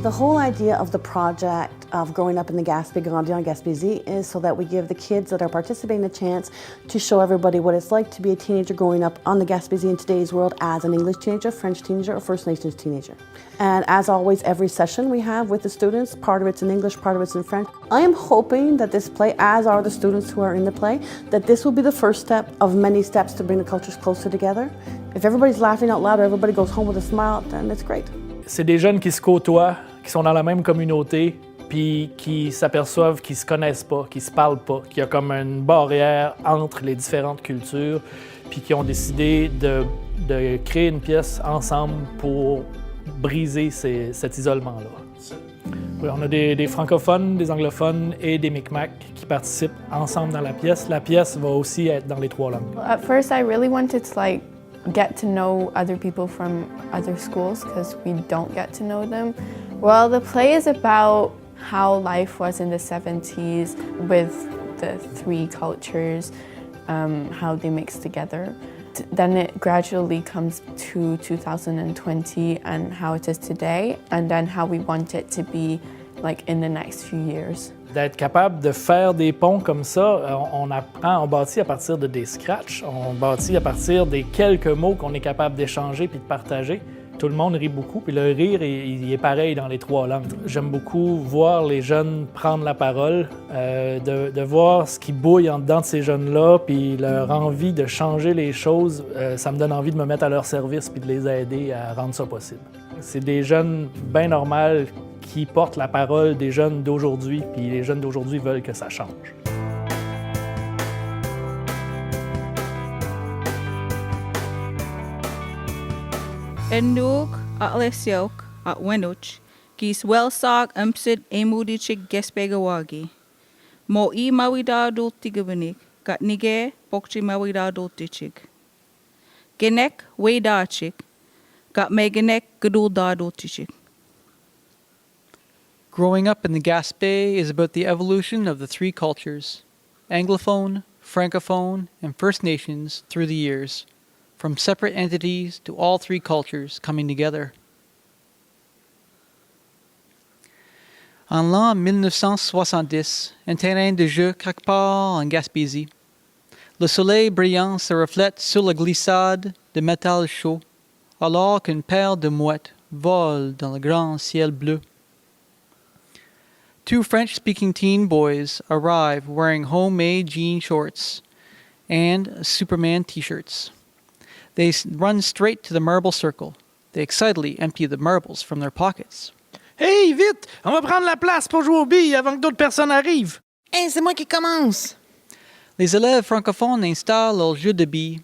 The whole idea of the project of growing up in the Gaspé, Grandir en Gaspésie is so that we give the kids that are participating a chance to show everybody what it's like to be a teenager growing up on the Gaspésie in today's world as an English teenager, French teenager, or First Nations teenager. And as always, every session we have with the students, part of it's in English, part of it's in French. I am hoping that this play, as are the students who are in the play, that this will be the first step of many steps to bring the cultures closer together. If everybody's laughing out loud or everybody goes home with a smile, then it's great. C'est des jeunes qui se côtoient, qui sont dans la même communauté, puis qui s'aperçoivent qu'ils se connaissent pas, qu'ils se parlent pas, qu'il y a comme une barrière entre les différentes cultures, puis qui ont décidé de créer une pièce ensemble pour briser cet isolement-là. Oui, on a des francophones, des anglophones et des Micmacs qui participent ensemble dans la pièce. La pièce va aussi être dans les 3 langues. At first, I really wanted to get to know other people from other schools because we don't get to know them. Well, the play is about how life was in the 70s with the 3 cultures, how they mix together. Then it gradually comes to 2020 and how it is today, and then how we want it to be in the next few years. D'être capable de faire des ponts comme ça, on apprend, on bâtit à partir de des scratchs, on bâtit à partir des quelques mots qu'on est capable d'échanger puis de partager. Tout le monde rit beaucoup, puis le rire, il est pareil dans les 3 langues. J'aime beaucoup voir les jeunes prendre la parole, de voir ce qui bouille en dedans de ces jeunes-là, puis leur envie de changer les choses, ça me donne envie de me mettre à leur service puis de les aider à rendre ça possible. C'est des jeunes bien normaux qui portent la parole des jeunes d'aujourd'hui, puis les jeunes d'aujourd'hui veulent que ça change. Enduk at Lesiok at Wenuch, Gis Welsag Umsid Emudichig Gespegawagi. Mo I Mawida Doltigabanik, Gat Nige, Bokchi Mawida Doltichig. Genek Wedachig, Gat Meganek Gadul Doltichig. Growing up in the Gaspé is about the evolution of the 3 cultures, Anglophone, Francophone, and First Nations through the years, from separate entities to all 3 cultures coming together. En l'an 1970, un terrain de jeu quelque part en Gaspésie. Le soleil brillant se reflète sur la glissade de métal chaud, alors qu'une paire de mouettes vole dans le grand ciel bleu. 2 French-speaking teen boys arrive wearing homemade jean shorts and Superman t-shirts. They run straight to the marble circle. They excitedly empty the marbles from their pockets. Hey, vite! On va prendre la place pour jouer aux billes avant que d'autres personnes arrivent. Hey, c'est moi qui commence! Les élèves francophones installent leur jeu de billes.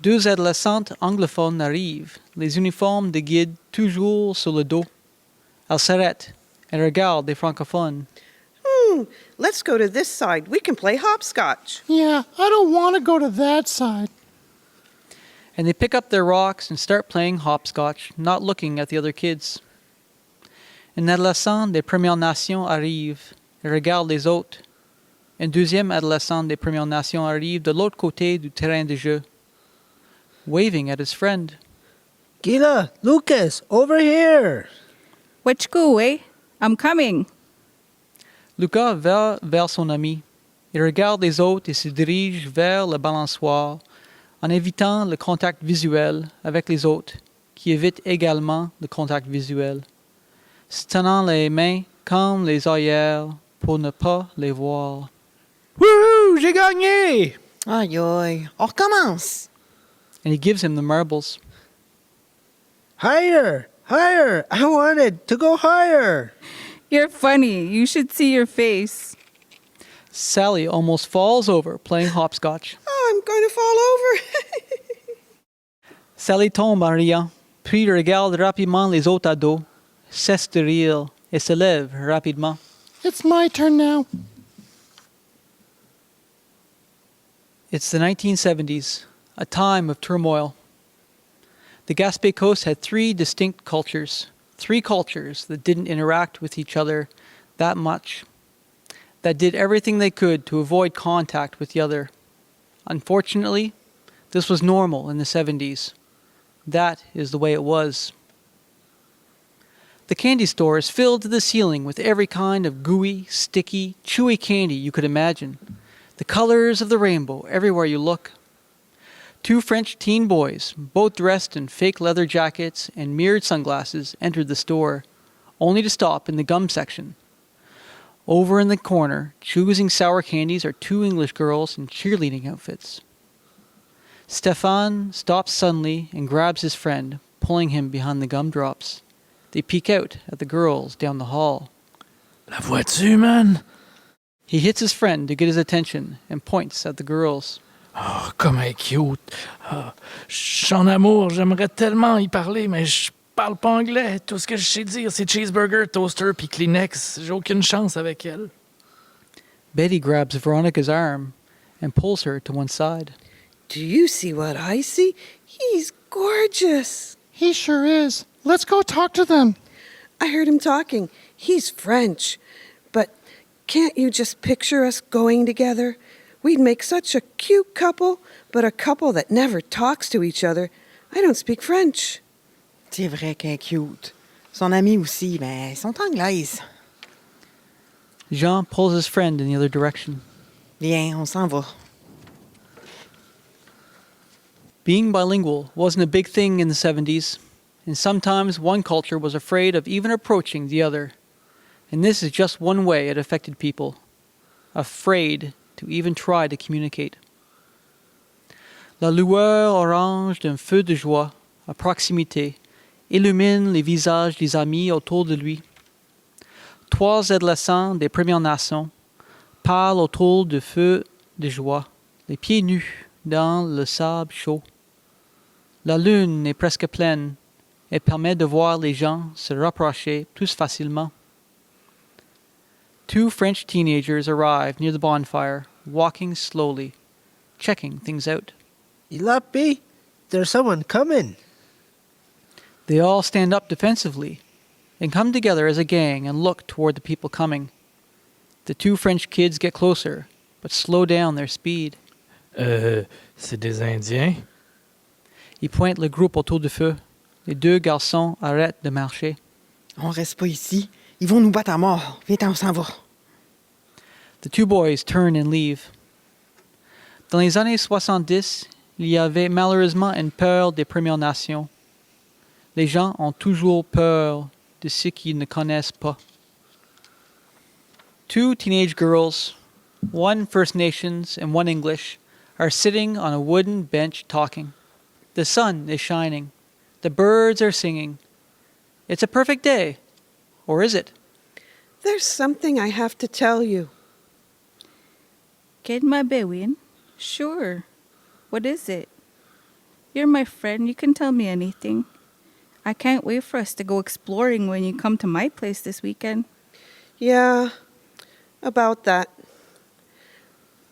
2 adolescentes anglophones arrivent, les uniformes de guide toujours sur le dos. Elles s'arrêtent and regardent les francophones. Let's go to this side. We can play hopscotch. Yeah, I don't want to go to that side. And they pick up their rocks and start playing hopscotch, not looking at the other kids. Un adolescent des Premières Nations arrive et regarde les autres. Un deuxième adolescent des Premières Nations arrive de l'autre côté du terrain de jeu, waving at his friend. Gila, Lucas, over here! Which go, eh? I'm coming. Lucas va vers son ami. Il regarde les autres et se dirige vers le balançoire en évitant le contact visuel avec les autres, qui évitent également le contact visuel, se tenant les mains comme les œillères pour ne pas les voir. Wouhou, j'ai gagné! Aïe aïe, on recommence! And he gives him the marbles. Higher! Higher! I wanted to go higher! You're funny. You should see your face. Sally almost falls over playing hopscotch. Oh, I'm going to fall over! Sally tombe en riant, puis regarde rapidement les autres ados, cesse de rire et se lève rapidement. It's my turn now. It's the 1970s, a time of turmoil. The Gaspé Coast had 3 distinct cultures, 3 cultures that didn't interact with each other that much, that did everything they could to avoid contact with the other. Unfortunately, this was normal in the 70s. That is the way it was. The candy store is filled to the ceiling with every kind of gooey, sticky, chewy candy you could imagine. The colors of the rainbow everywhere you look. 2 French teen boys, both dressed in fake leather jackets and mirrored sunglasses, entered the store, only to stop in the gum section. Over in the corner, choosing sour candies, are 2 English girls in cheerleading outfits. Stéphane stops suddenly and grabs his friend, pulling him behind the gumdrops. They peek out at the girls down the hall. La vois-tu, man? He hits his friend to get his attention and points at the girls. Oh, comme elle est cute. Ah, je suis en amour, j'aimerais tellement y parler, mais je parle pas anglais. Tout ce que je sais dire, c'est cheeseburger, toaster puis Kleenex. J'ai aucune chance avec elle. Betty grabs Veronica's arm and pulls her to one side. Do you see what I see? He's gorgeous. He sure is. Let's go talk to them. I heard him talking. He's French. But can't you just picture us going together? We'd make such a cute couple, but a couple that never talks to each other. I don't speak French. C'est vrai qu'elle est cute. Son amie aussi, mais elles sont anglaises. Jean pulls his friend in the other direction. Viens, on s'en va. Being bilingual wasn't a big thing in the 70s, and sometimes one culture was afraid of even approaching the other. And this is just one way it affected people. Afraid to even try to communicate. La lueur orange d'un feu de joie, à proximité, illumine les visages des amis autour de lui. 3 adolescents des Premières Nations parlent autour du feu de joie, les pieds nus dans le sable chaud. La lune est presque pleine et permet de voir les gens se rapprocher plus facilement. 2 French teenagers arrive near the bonfire, walking slowly, checking things out. Ilapi, there's someone coming. They all stand up defensively and come together as a gang and look toward the people coming. The 2 French kids get closer, but slow down their speed. C'est des Indiens? Ils pointent le groupe autour du feu. Les 2 garçons arrêtent de marcher. On reste pas ici. Ils vont nous battre à mort. Viens, on s'en va. The 2 boys turn and leave. Dans les années 70, il y avait malheureusement une peur des Premières Nations. Les gens ont toujours peur de ceux qu'ils ne connaissent pas. 2 teenage girls, 1 First Nations and 1 English, are sitting on a wooden bench talking. The sun is shining. The birds are singing. It's a perfect day. Or is it? There's something I have to tell you. Kid my bewin? Sure. What is it? You're my friend. You can tell me anything. I can't wait for us to go exploring when you come to my place this weekend. Yeah, about that.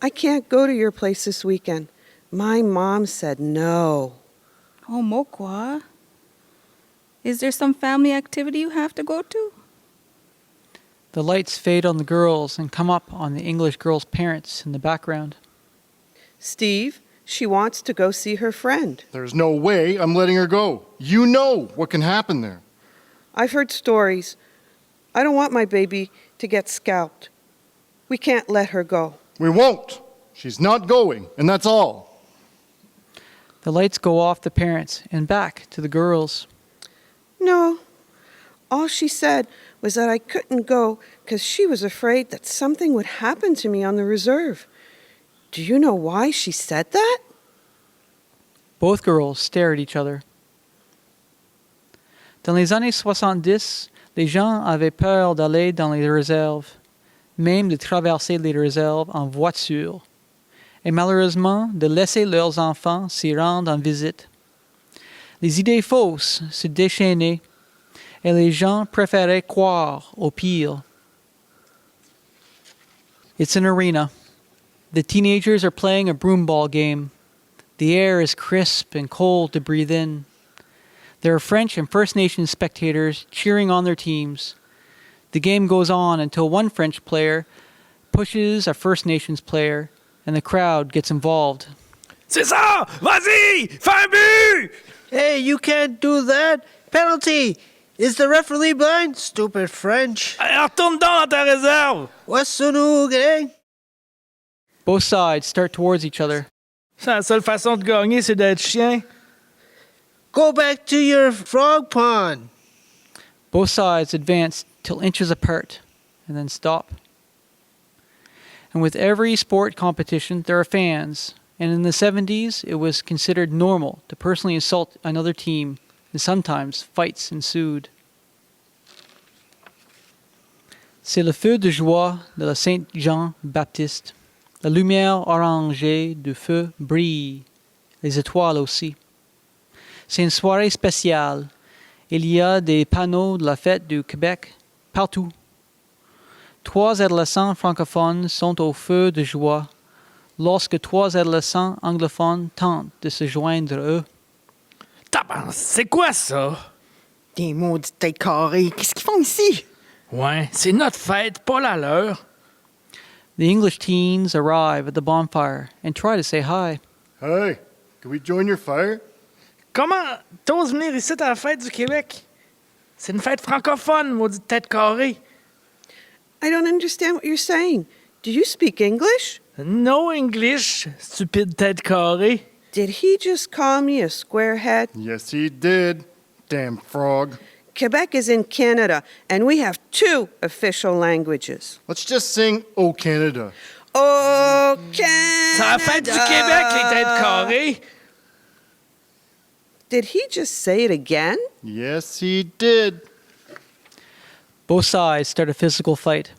I can't go to your place this weekend. My mom said no. Oh, Mokwa. Is there some family activity you have to go to? The lights fade on the girls and come up on the English girls' parents in the background. Steve, she wants to go see her friend. There's no way I'm letting her go. You know what can happen there. I've heard stories. I don't want my baby to get scalped. We can't let her go. We won't. She's not going, and that's all. The lights go off the parents and back to the girls. No. All she said was that I couldn't go because she was afraid that something would happen to me on the reserve. Do you know why she said that? Both girls stare at each other. Dans les années 70, les gens avaient peur d'aller dans les réserves, même de traverser les réserves en voiture, et malheureusement de laisser leurs enfants s'y rendre en visite. Les idées fausses se déchaînaient, et les gens préféraient croire au pire. It's an arena. The teenagers are playing a broomball game. The air is crisp and cold to breathe in. There are French and First Nations spectators cheering on their teams. The game goes on until one French player pushes a First Nations player, and the crowd gets involved. C'est ça! Vas-y! Fais un but! Hey, you can't do that! Penalty! Is the referee blind? Stupid French. Hey, retourne donc dans ta réserve! What's the new gang? Both sides start towards each other. C'est la seule façon de gagner, c'est d'être chien. Go back to your frog pond. Both sides advance till inches apart and then stop. And with every sport competition, there are fans. And in the 70s, it was considered normal to personally insult another team, and sometimes fights ensued. C'est le feu de joie de la Saint-Jean-Baptiste. La lumière orangée du feu brille, les étoiles aussi. C'est une soirée spéciale. Il y a des panneaux de la fête du Québec partout. 3 adolescents francophones sont au feu de joie lorsque 3 adolescents anglophones tentent de se joindre eux. Tabarnak, c'est quoi ça? Des maudites têtes carrées. Qu'est-ce qu'ils font ici? Ouais, c'est notre fête, pas la leur. The English teens arrive at the bonfire and try to say hi. Hey, can we join your fire? Comment t'oses venir ici à la fête du Québec? C'est une fête francophone, maudite tête carrée. I don't understand what you're saying. Do you speak English? No English, stupide tête carrée. Did he just call me a squarehead? Yes, he did. Damn frog. Quebec is in Canada, and we have 2 official languages. Let's just sing Oh Canada. Oh, Canada! C'est la fête du Québec, les têtes carrées. Did he just say it again? Yes, he did. Both sides start a physical fight.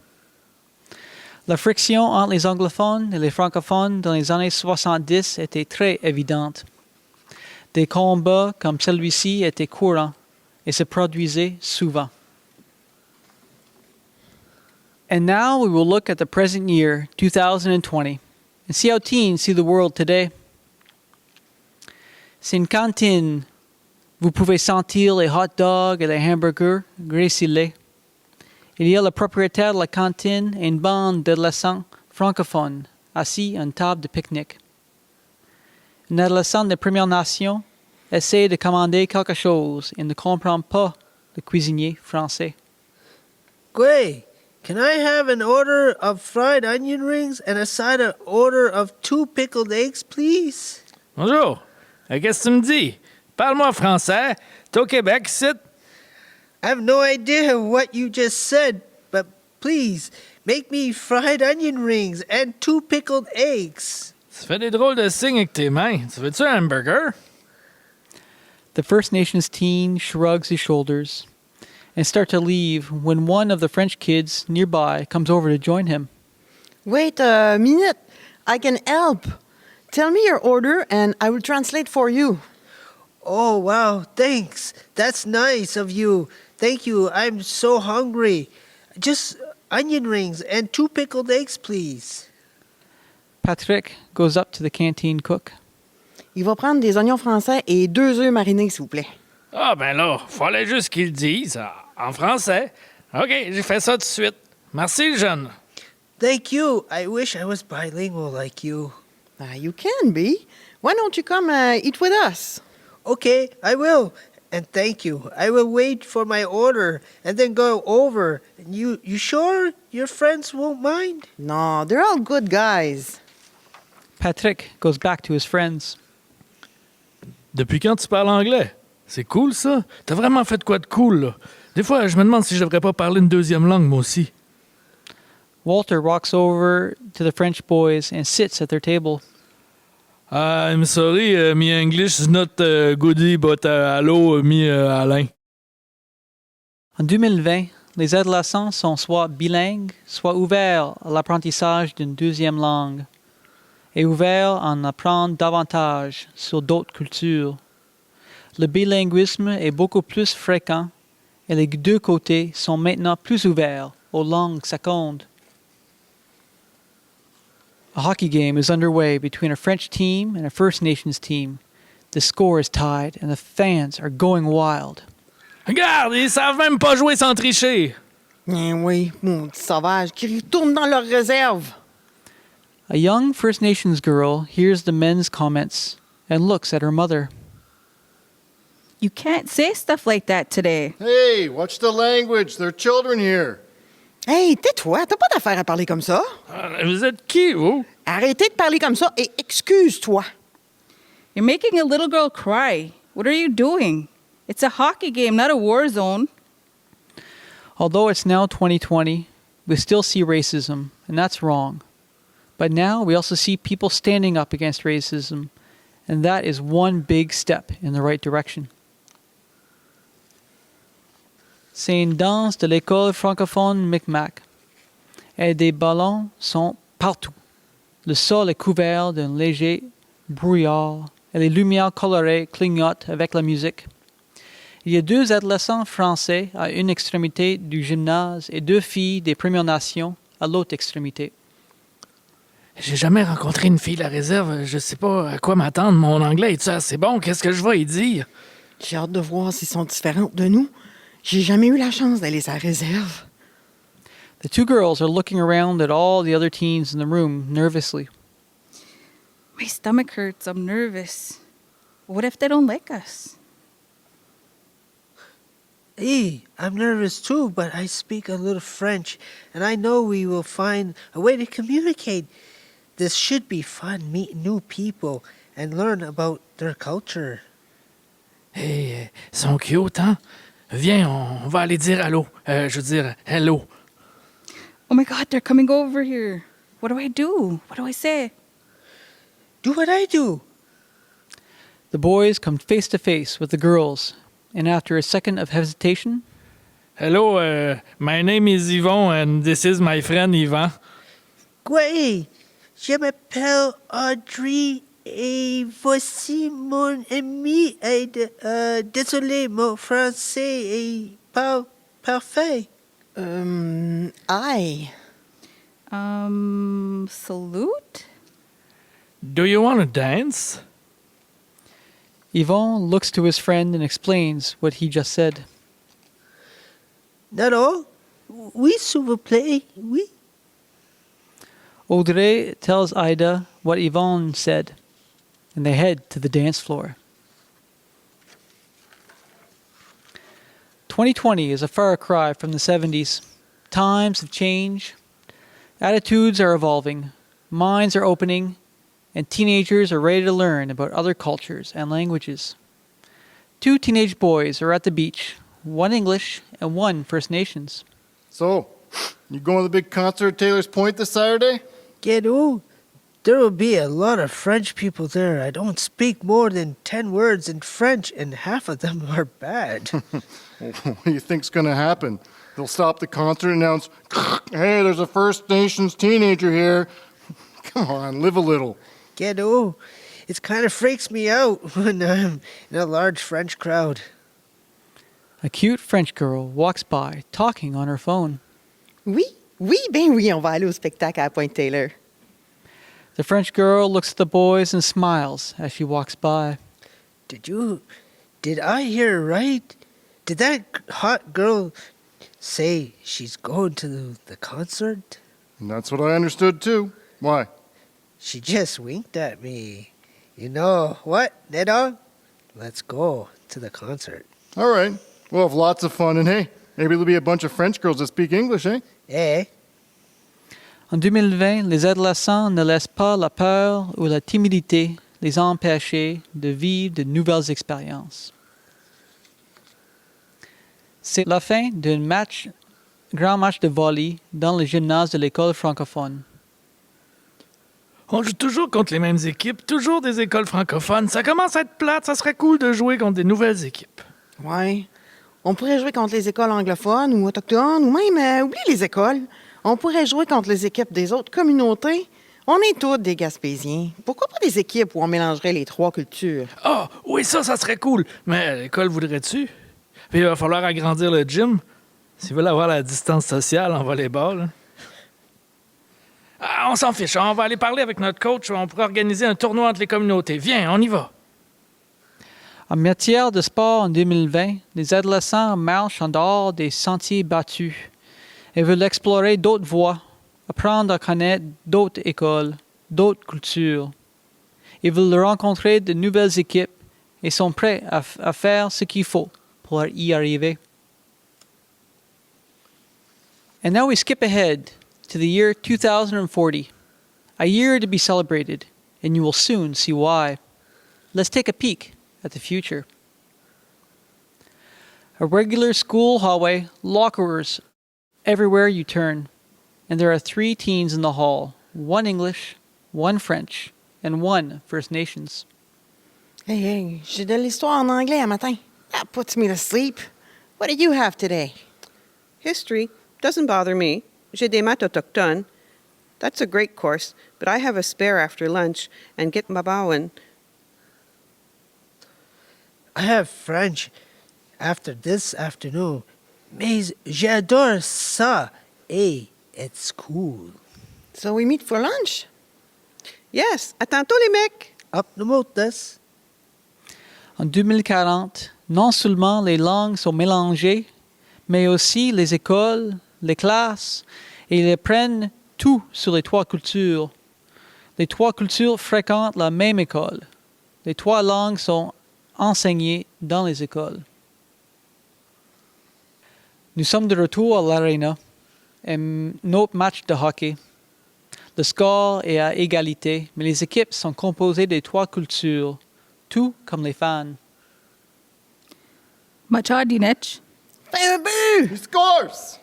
La friction entre les anglophones et les francophones dans les années 70 était très évidente. Des combats comme celui-ci étaient courants et se produisaient souvent. And now we will look at the present year, 2020, and see how teens see the world today. C'est une cantine. Vous pouvez sentir les hot dogs et les hamburgers, graissez-les. Il y a le propriétaire de la cantine et une bande d'adolescents francophones assis à une table de pique-nique. Un adolescent des Premières Nations essaie de commander quelque chose et ne comprend pas le cuisinier français. Gray, can I have an order of fried onion rings and a side of order of 2 pickled eggs, please? Bonjour. Qu'est-ce que tu me dis? Parle-moi français. T'es au Québec, ici? I have no idea what you just said, but please, make me fried onion rings and 2 pickled eggs. Tu fais des drôles de signes avec tes mains. Tu veux-tu un hamburger? The First Nations teen shrugs his shoulders and starts to leave when one of the French kids nearby comes over to join him. Wait a minute. I can help. Tell me your order and I will translate for you. Oh, wow, thanks. That's nice of you. Thank you. I'm so hungry. Just onion rings and 2 pickled eggs, please. Patrick goes up to the canteen cook. Il va prendre des oignons français et 2 œufs marinés, s'il vous plaît. Ah, ben là, fallait juste qu'ils le disent en français. OK, j'ai fait ça tout de suite. Merci, le jeune. Thank you. I wish I was bilingual like you. You can be. Why don't you come eat with us? Okay, I will. And thank you. I will wait for my order and then go over. You sure your friends won't mind? No, they're all good guys. Patrick goes back to his friends. Depuis quand tu parles anglais? C'est cool, ça. T'as vraiment fait quoi de cool, là? Des fois, je me demande si je devrais pas parler une deuxième langue, moi aussi. Walter walks over to the French boys and sits at their table. I'm sorry, my English is not goody, but hello, me Alain. En 2020, les adolescents sont soit bilingues, soit ouverts à l'apprentissage d'une deuxième langue et ouverts à en apprendre davantage sur d'autres cultures. Le bilinguisme est beaucoup plus fréquent et les 2 côtés sont maintenant plus ouverts aux langues secondes. A hockey game is underway between a French team and a First Nations team. The score is tied and the fans are going wild. Regarde, ils savent même pas jouer sans tricher. Oui, maudits sauvages qui retournent dans leur réserve. A young First Nations girl hears the men's comments and looks at her mother. You can't say stuff like that today. Hey, watch the language. There are children here. Hey, tais-toi, t'as pas d'affaire à parler comme ça. Vous êtes qui, vous? Arrêtez de parler comme ça et excuse-toi. You're making a little girl cry. What are you doing? It's a hockey game, not a war zone. Although it's now 2020, we still see racism, and that's wrong. But now we also see people standing up against racism, and that is one big step in the right direction. C'est une danse de l'école francophone Micmac. Et des ballons sont partout. Le sol est couvert d'un léger brouillard et les lumières colorées clignotent avec la musique. Il y a 2 adolescents français à une extrémité du gymnase et 2 filles des Premières Nations à l'autre extrémité. J'ai jamais rencontré une fille de la réserve. Je sais pas à quoi m'attendre. Mon anglais est-tu assez bon? Qu'est-ce que je vais y dire? J'ai hâte de voir s'ils sont différents de nous. J'ai jamais eu la chance d'aller à la réserve. The 2 girls are looking around at all the other teens in the room nervously. My stomach hurts. I'm nervous. What if they don't like us? Hey, I'm nervous too, but I speak a little French, and I know we will find a way to communicate. This should be fun, meet new people, and learn about their culture. Hey, ils sont cute, hein? Viens, on va aller dire allô. Je veux dire, hello. Oh my God, they're coming over here. What do I do? What do I say? Do what I do. The boys come face to face with the girls, and after a second of hesitation, Hello, my name is Yvon, and this is my friend Yvan. Oui, je m'appelle Audrey et voici mon ami Aide. Désolé, mon français est pas parfait. Aïe. Salute? Do you want to dance? Yvon looks to his friend and explains what he just said. Not all? Oui, s'il vous plaît, oui. Audrey tells Ida what Yvonne said, and they head to the dance floor. 2020 is a far cry from the 70s. Times have changed. Attitudes are evolving. Minds are opening. And teenagers are ready to learn about other cultures and languages. 2 teenage boys are at the beach, 1 English and 1 First Nations. So, you going to the big concert at Taylor's Point this Saturday? Ghetto, there will be a lot of French people there. I don't speak more than 10 words in French, and half of them are bad. What do you think's going to happen? They'll stop the concert and announce, hey, there's a First Nations teenager here. Come on, live a little. Ghetto, it kind of freaks me out when I'm in a large French crowd. A cute French girl walks by, talking on her phone. Oui, ben oui, on va aller au spectacle à Pointe-Taylor. The French girl looks at the boys and smiles as she walks by. Did I hear right? Did that hot girl say she's going to the concert? And that's what I understood, too. Why? She just winked at me. You know what, Nedog? Let's go to the concert. All right. We'll have lots of fun, and hey, maybe there'll be a bunch of French girls that speak English, eh? Eh? En 2020, les adolescents ne laissent pas la peur ou la timidité les empêcher de vivre de nouvelles expériences. C'est la fin d'un grand match de volley dans le gymnase de l'école francophone. On joue toujours contre les mêmes équipes, toujours des écoles francophones. Ça commence à être plate, ça serait cool de jouer contre des nouvelles équipes. Ouais. On pourrait jouer contre les écoles anglophones ou autochtones, ou même, oublie les écoles. On pourrait jouer contre les équipes des autres communautés. On est tous des Gaspésiens. Pourquoi pas des équipes où on mélangerait les 3 cultures? Ah, oui, ça serait cool. Mais l'école voudrait-tu? Puis il va falloir agrandir le gym. S'ils veulent avoir la distance sociale en volleyball. Hein. Ah, on s'en fiche. On va aller parler avec notre coach. On pourrait organiser un tournoi entre les communautés. Viens, on y va. En matière de sport en 2020, les adolescents marchent en dehors des sentiers battus et veulent explorer d'autres voies, apprendre à connaître d'autres écoles, d'autres cultures. Ils veulent rencontrer de nouvelles équipes et sont prêts à faire ce qu'il faut pour y arriver. And now we skip ahead to the year 2040, a year to be celebrated, and you will soon see why. Let's take a peek at the future. A regular school hallway, lockers everywhere you turn, and there are 3 teens in the hall, 1 English, 1 French, and 1 First Nations. Hey, j'ai de l'histoire en anglais un matin. That puts me to sleep. What did you have today? History doesn't bother me. J'ai des maths autochtones. That's a great course, but I have a spare after lunch and get mabawan. I have French after this afternoon. Mais j'adore ça. Hey, it's cool. So we meet for lunch? Yes, à tantôt les mecs. Up the motas. En 2040, non seulement les langues sont mélangées, mais aussi les écoles, les classes, et ils apprennent tout sur les 3 cultures. Les 3 cultures fréquentent la même école. Les 3 langues sont enseignées dans les écoles. Nous sommes de retour à l'Arena, notre match de hockey. Le score est à égalité, mais les équipes sont composées des 3 cultures, tout comme les fans. Machadinech. Fais un but! He scores!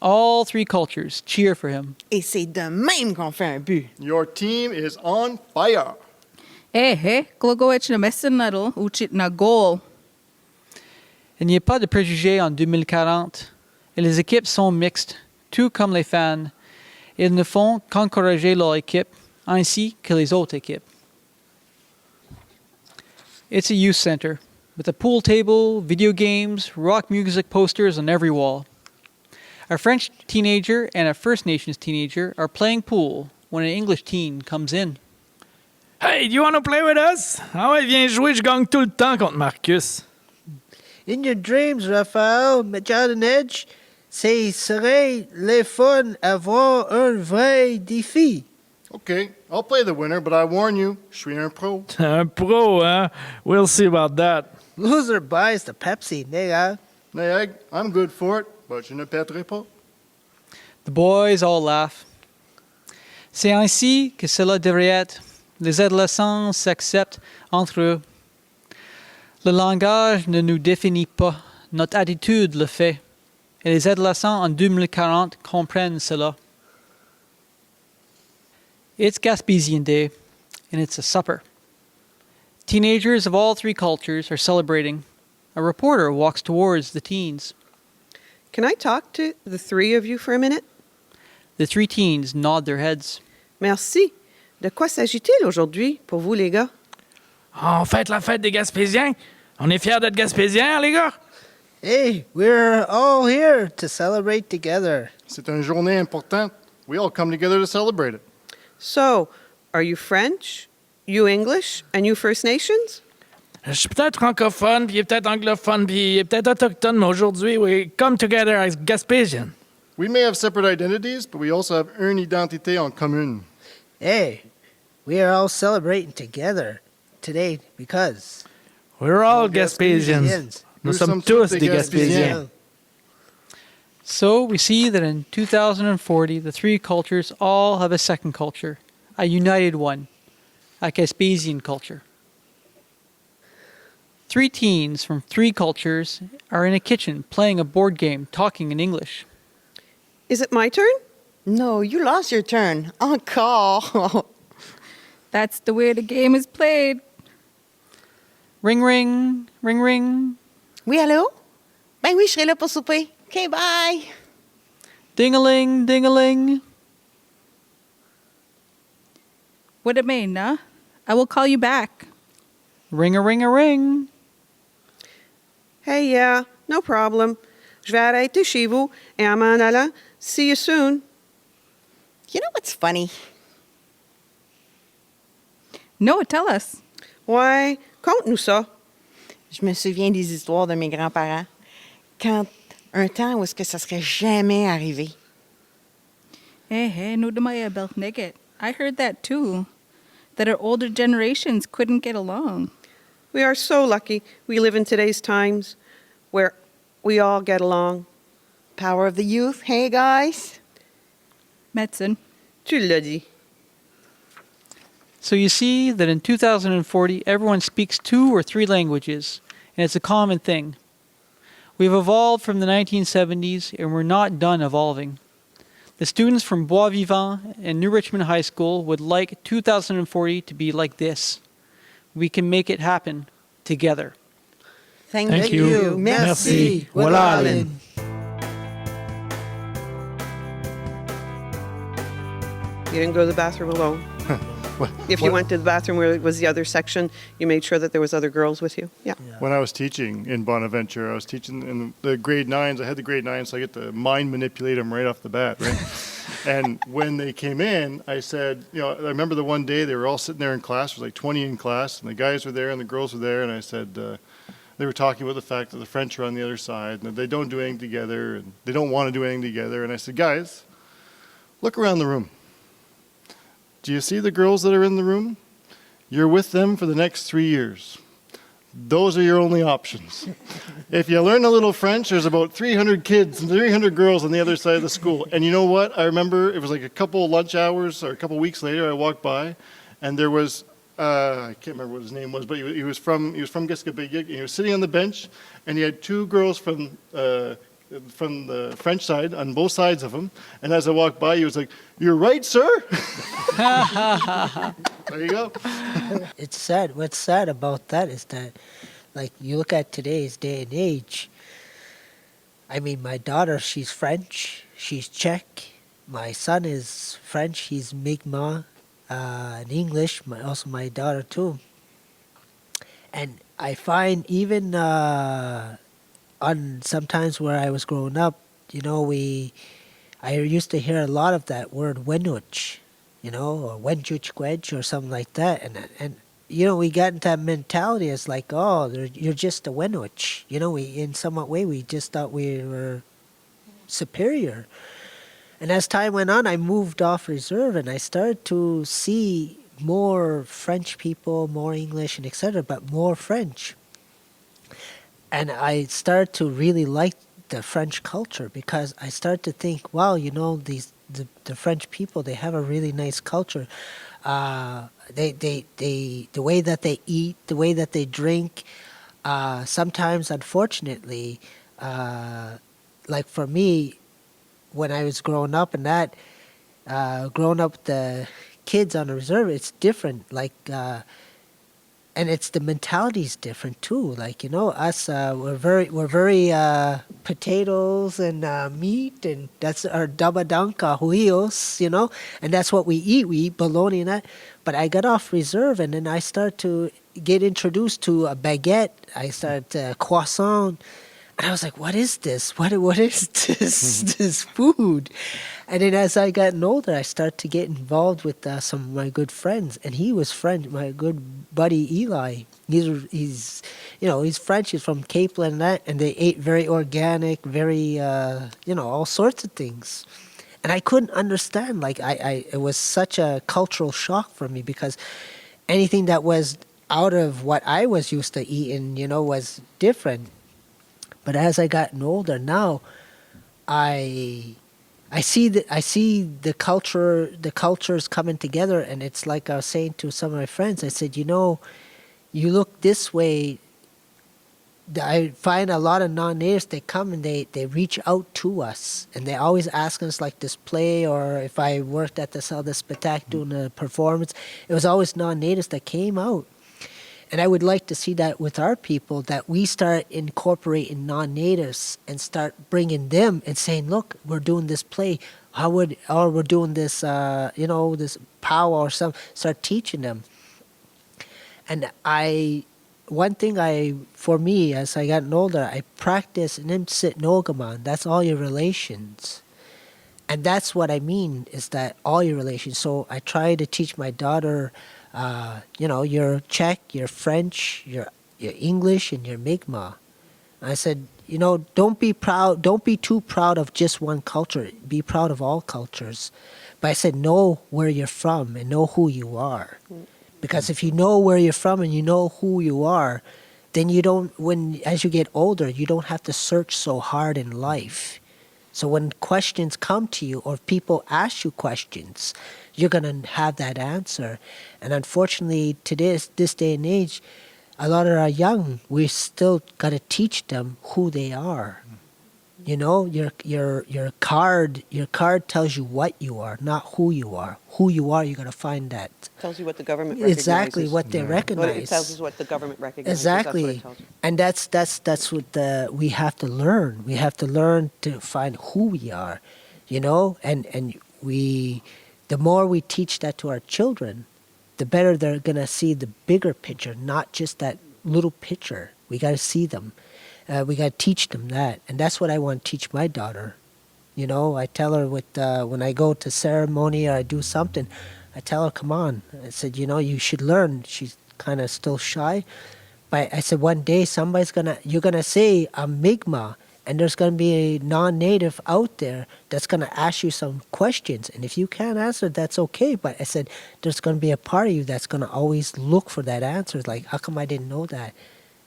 All 3 cultures cheer for him. Et c'est de même qu'on fait un but. Your team is on fire. Glogoech na messenadl, uchit na goal. Il n'y a pas de préjugés en 2040 et les équipes sont mixtes, tout comme les fans. Ils ne font qu'encourager leur équipe ainsi que les autres équipes. It's a youth center with a pool table, video games, rock music posters on every wall. A French teenager and a First Nations teenager are playing pool when an English teen comes in. Hey, do you want to play with us? Ah ouais, viens jouer, je gagne tout le temps contre Marcus. In your dreams, Raphaël, Majad Edge, ce serait le fun avoir un vrai défi. Okay, I'll play the winner, but I warn you, je suis un pro. Un pro, hein? We'll see about that. Loser buys the Pepsi, nigga. Nay, I'm good for it, but je ne perdrai pas. The boys all laugh. C'est ainsi que cela devrait être. Les adolescents s'acceptent entre eux. Le langage ne nous définit pas, notre attitude le fait. Et les adolescents en 2040 comprennent cela. It's Gaspésian Day, and it's a supper. Teenagers of all 3 cultures are celebrating. A reporter walks towards the teens. Can I talk to the 3 of you for a minute? The 3 teens nod their heads. Merci. De quoi s'agit-il aujourd'hui pour vous, les gars? On fête la fête des Gaspésiens. On est fiers d'être Gaspésiens, les gars. Hey, we're all here to celebrate together. C'est une journée importante. We all come together to celebrate it. So, are you French, you English, and you First Nations? Je suis peut-être francophone, puis il est peut-être anglophone, puis il est peut-être autochtone, mais aujourd'hui, we come together as Gaspésians. We may have separate identities, but we also have une identité en commune. Hey, we are all celebrating together today because We're all Gaspésians. Nous sommes tous des Gaspésiens. So we see that in 2040, the 3 cultures all have a second culture, a united one, a Gaspésian culture. 3 teens from 3 cultures are in a kitchen playing a board game, talking in English. Is it my turn? No, you lost your turn. Encore. That's the way the game is played. Ring, ring, ring, ring. Oui, allô? Ben oui, je serai là pour souper. OK, bye. Ding-a-ling, ding-a-ling. What it mean, nah? I will call you back. Ring-a-ring-a-ring. Hey, yeah, no problem. Je vais arrêter chez vous et en m'en allant, see you soon. You know what's funny? No, tell us. Ouais, conte-nous ça. Je me souviens des histoires de mes grands-parents. Quand un temps où est-ce que ça serait jamais arrivé. No de maya belkneget. I heard that too. That our older generations couldn't get along. We are so lucky we live in today's times where we all get along. Power of the youth. Hey, guys. Medicine. Tu l'as dit. So you see that in 2040, everyone speaks 2 or 3 languages, and it's a common thing. We've evolved from the 1970s, and we're not done evolving. The students from Bois Vivant and New Richmond High School would like 2040 to be like this. We can make it happen together. Thank you. Merci. Voilà, Alan. You didn't go to the bathroom alone. If you went to the bathroom where it was the other section, you made sure that there was other girls with you. Yeah. When I was teaching in Bonaventure, I was teaching in the grade 9s. I had the grade 9s, so I get to mind manipulate them right off the bat, right? And when they came in, I said, I remember the one day they were all sitting there in class. There was like 20 in class, and the guys were there and the girls were there. And I said, they were talking about the fact that the French are on the other side and that they don't do anything together and they don't want to do anything together. And I said, guys, look around the room. Do you see the girls that are in the room? You're with them for the next 3 years. Those are your only options. If you learn a little French, there's about 300 kids and 300 girls on the other side of the school. And you know what? I remember it was like a couple of lunch hours or a couple of weeks later, I walked by and there was, I can't remember what his name was, but he was from Gaspé. He was sitting on the bench and he had 2 girls from the French side on both sides of him. And as I walked by, he was like, "You're right, sir." There you go. It's sad. What's sad about that is that, like, you look at today's day and age. I mean, my daughter, she's French. She's Czech. My son is French. He's Mi'kmaq and English. Also, my daughter, too. And I find even on sometimes where I was growing up, I used to hear a lot of that word "wenuch," or "wenjuch wedge" or something like that, and we got into that mentality. It's like, oh, you're just a wenuch. We in somewhat way we just thought we were superior. And as time went on, I moved off reserve and I started to see more French people, more English, and etc., but more French. And I started to really like the French culture because I started to think, wow, the French people, they have a really nice culture. The way that they eat, the way that they drink. Sometimes, unfortunately, like for me, when I was growing up with the kids on the reserve, it's different. Like. And it's the mentality's different too. Like us, we're very potatoes and meat, and that's our dabadanka huios, and that's what we eat. We eat bologna and that. But I got off reserve, and then I started to get introduced to a baguette. I started croissant, and I was like, "What is this? What is this food?" And then as I gotten older, I started to get involved with some of my good friends, and he was French. My good buddy Eli, he's French. He's from Capeland and that, and they ate very organic, very all sorts of things. And I couldn't understand. Like it was such a cultural shock for me because anything that was out of what I was used to eating, was different. But as I gotten older now, I see the cultures coming together, and it's like I was saying to some of my friends. I said, you look this way. I find a lot of non-natives. They come and they reach out to us, and they always ask us like this play, or if I worked at the Salle de Spectacle doing a performance, it was always non-natives that came out. And I would like to see that with our people, that we start incorporating non-natives and start bringing them and saying, look, we're doing this play, or we're doing this, this power or something, start teaching them. And one thing for me, as I got older, I practice Nimtsit Nogaman. That's all your relations. And that's what I mean, is that all your relations. So I try to teach my daughter, your Czech, your French, your English, and your Mi'kmaq. I said, don't be too proud of just one culture. Be proud of all cultures. But I said, know where you're from and know who you are. Because if you know where you're from and you know who you are, then you don't, as you get older, you don't have to search so hard in life. So when questions come to you or people ask you questions, you're going to have that answer. And unfortunately, to this day and age, a lot of our young, we still got to teach them who they are. You know, your card tells you what you are, not who you are. Who you are, you got to find that. Tells you what the government recognizes. Exactly what they recognize. It tells us what the government recognizes. Exactly, That's what it tells you. and that's what we have to learn. We have to learn to find who we are, you know. And the more we teach that to our children, the better they're gonna see the bigger picture, not just that little picture. We got to see them. We got to teach them that, and that's what I want to teach my daughter. You know, I tell her when I go to ceremony or I do something, I tell her, come on. I said, you know, you should learn. She's kind of still shy. But I said, one day you're going to say I'm Mi'kmaq, and there's going to be a non-native out there that's going to ask you some questions. And if you can't answer, that's okay. But I said, there's going to be a part of you that's going to always look for that answer. Like, how come I didn't know that?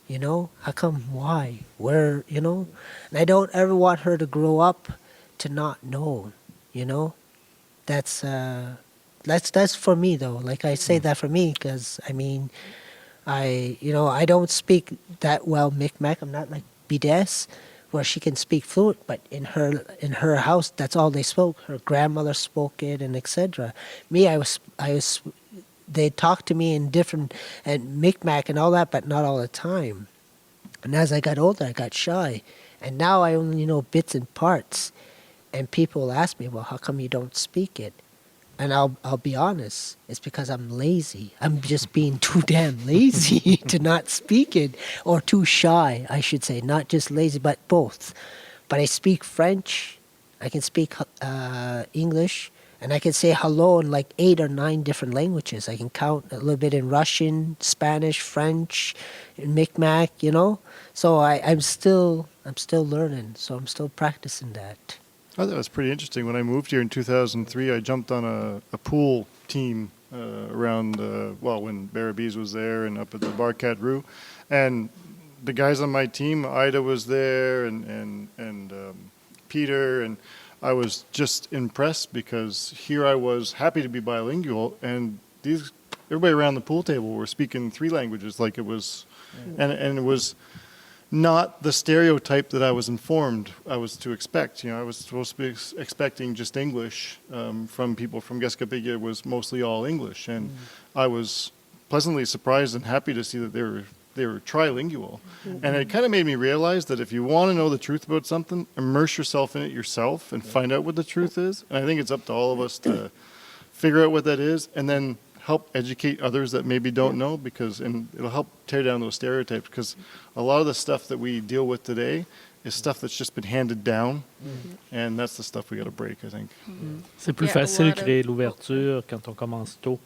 You know, how come, why, where, you know? And I don't ever want her to grow up to not know, you know? That's for me, though. Like, I say that for me because, I mean, I don't speak that well Mi'kmaq. I'm not like Bides, where she can speak fluent, but in her house, that's all they spoke. Her grandmother spoke it, and etc. Me, I was they talked to me in different, and Mi'kmaq and all that, but not all the time. And as I got older, I got shy. And now I only know bits and parts. And people ask me, well, how come you don't speak it? And I'll be honest, it's because I'm lazy. I'm just being too damn lazy to not speak it, or too shy, I should say. Not just lazy, but both. But I speak French, I can speak English, and I can say hello in like 8 or 9 different languages. I can count a little bit in Russian, Spanish, French, Mi'kmaq, you know. So I'm still learning. So I'm still practicing that. I thought it was pretty interesting. When I moved here in 2003, I jumped on a pool team around, when Barabes was there and up at the Barcat Roo. And the guys on my team, Ida was there and Peter, and I was just impressed because here I was happy to be bilingual, and everybody around the pool table were speaking 3 languages like it was, and it was not the stereotype that I was informed I was to expect. You know, I was supposed to be expecting just English from people from Gaspésie. It was mostly all English, and I was pleasantly surprised and happy to see that they were trilingual. And it kind of made me realize that if you want to know the truth about something, immerse yourself in it yourself and find out what the truth is. And I think it's up to all of us to figure out what that is, and then help educate others that maybe don't know, and it'll help tear down those stereotypes, because a lot of the stuff that we deal with today is stuff that's just been handed down, and that's the stuff we got to break, I think. C'est plus facile de créer l'ouverture quand on commence tôt.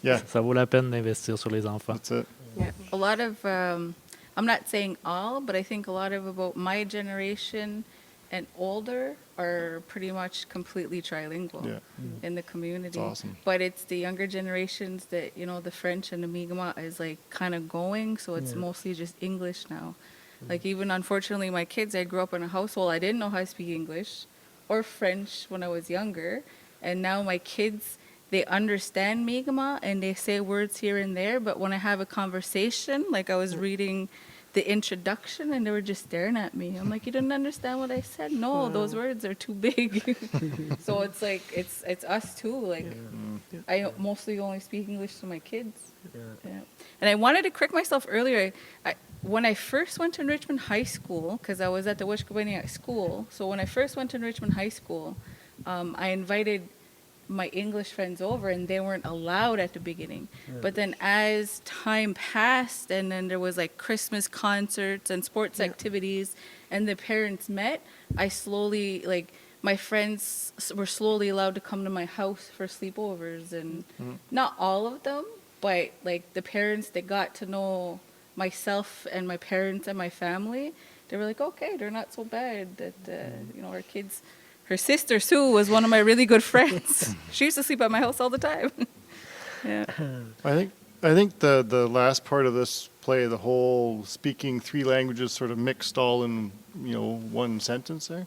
Yeah. Ça vaut la peine d'investir sur les enfants. That's it. Yeah, a lot of, I'm not saying all, but I think a lot of about my generation and older are pretty much completely trilingual in the community. That's awesome. But it's the younger generations that, you know, the French and the Mi'kmaq is like kind of going, so it's mostly just English now. Like even unfortunately my kids, I grew up in a household, I didn't know how to speak English or French when I was younger, and now my kids, they understand Mi'kmaq and they say words here and there, but when I have a conversation, like I was reading the introduction and they were just staring at me. I'm like, you didn't understand what I said? No, those words are too big. So it's like, it's us too. Like, I mostly only speak English to my kids. Yeah. And I wanted to correct myself earlier. When I first went to Richmond High School, because I was at the Wishkabaniak school, so when I first went to Richmond High School, I invited my English friends over, and they weren't allowed at the beginning. But then as time passed, and then there was like Christmas concerts and sports activities, and the parents met, I slowly, like, my friends were slowly allowed to come to my house for sleepovers, and not all of them, but like the parents that got to know myself and my parents and my family, they were like, okay, they're not so bad, that, you know, our kids. Her sister, Sue, was one of my really good friends. She used to sleep at my house all the time. Yeah. I think I think the last part of this play, the whole speaking three languages sort of mixed all in, one sentence there.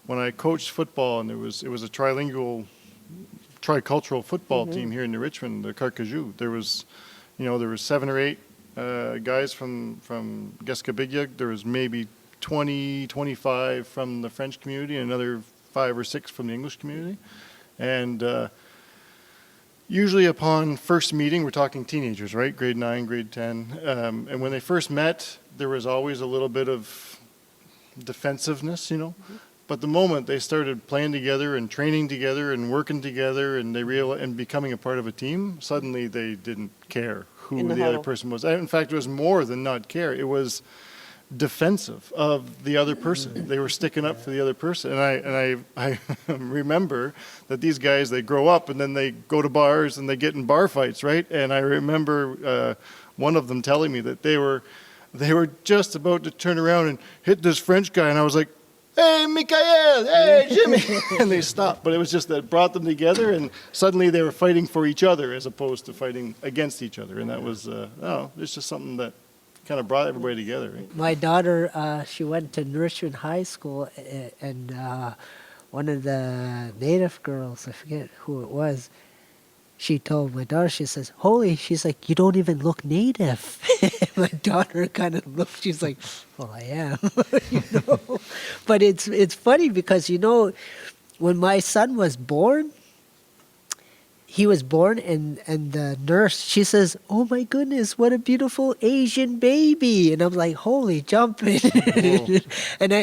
When I coached football, and it was a tricultural football team here in Richmond, the Carcajou. There was 7 or 8 guys from Gaspésie. There was maybe 20, 25 from the French community, and another 5 or 6 from the English community. And usually upon first meeting, we're talking teenagers, right? Grade 9, grade 10. And when they first met, there was always a little bit of defensiveness, But the moment they started playing together and training together and working together and and becoming a part of a team, suddenly they didn't care who In the the other huddle. person was. In fact, it was more than not care. It was defensive of the other person. They were sticking up for the other person. And I remember that these guys, they grow up and then they go to bars and they get in bar fights, right? And I remember one of them telling me that they were just about to turn around and hit this French guy, and I was like, "Hey, Michael! Hey, Jimmy!" And they stopped. But it was just that brought them together, and suddenly they were fighting for each other as opposed to fighting against each other. And that was, it's just something that kind of brought everybody together. Right? My daughter, she went to Richmond High School, and one of the native girls, I forget who it was, she told my daughter, she says, "Holy," she's like, "you don't even look native." My daughter kind of looked, she's like, "Well, I am." But it's funny because, when my son was born, he was born and the nurse, she says, "Oh my goodness, what a beautiful Asian baby." And I'm like, holy jumping. and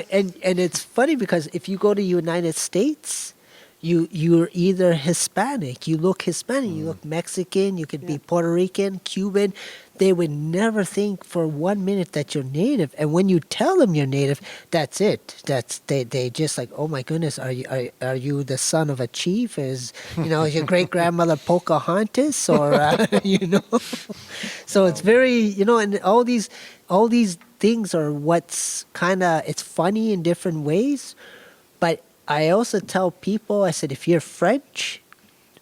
it's funny because if you go to United States, you're either Hispanic, you look Hispanic, you look Mexican, you could be Puerto Rican, Cuban. They would never think for 1 minute that you're native. And when you tell them you're native, that's it. They just like, "Oh my goodness, are you the son of a chief? Is your great grandmother Pocahontas, or So it's very and all these things are what's it's funny in different ways, but I also tell people, I said, if you're French,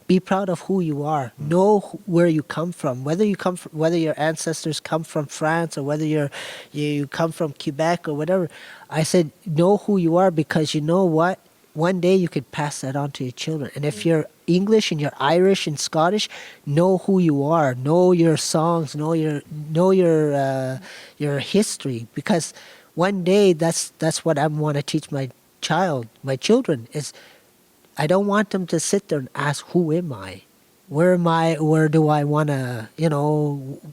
be proud of who you are. Know where you come from. Whether your ancestors come from France or whether you come from Quebec or whatever. I said, know who you are, because you know what? One day you could pass that on to your children. And if you're English and you're Irish and Scottish, know who you are. Know your songs. Know your history. Because one day that's what I want to teach my children is. I don't want them to sit there and ask, who am I? Where am I? Where do I want to,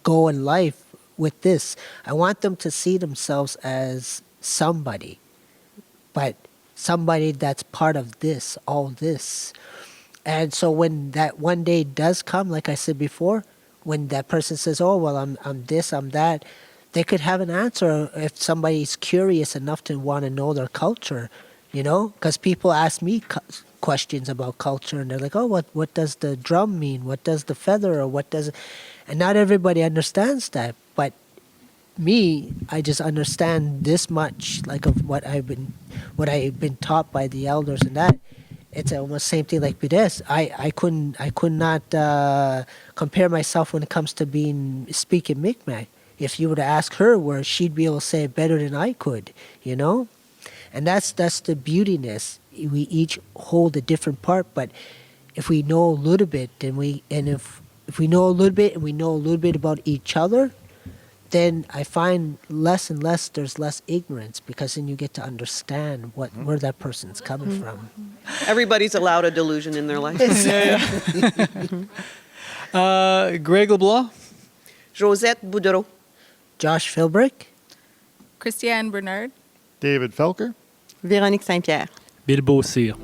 go in life with this? I want them to see themselves as somebody, but somebody that's part of this, all this. And so when that one day does come, like I said before, when that person says, "Oh, well, I'm this, I'm that," they could have an answer if somebody's curious enough to want to know their culture, because people ask me questions about culture, and they're like, "Oh, what does the drum mean? What does the feather, or what does?" And not everybody understands that, but me, I just understand this much, like of what I've been taught by the elders, and that it's almost same thing like Bides. I could not compare myself when it comes to speaking Mi'kmaq. If you were to ask her, where she'd be able to say it better than I could, And that's the beautiness. We each hold a different part, but if we know a little bit, if we know a little bit and we know a little bit about each other, then I find less and less there's less ignorance, because then you get to understand where that person's coming from. Everybody's allowed a delusion in their life. Greg LeBlanc, Josette Boudreau. Josh Philbrick, Christiane Bernard. David Felker. Véronique Saint-Pierre. Bilbo Cyr.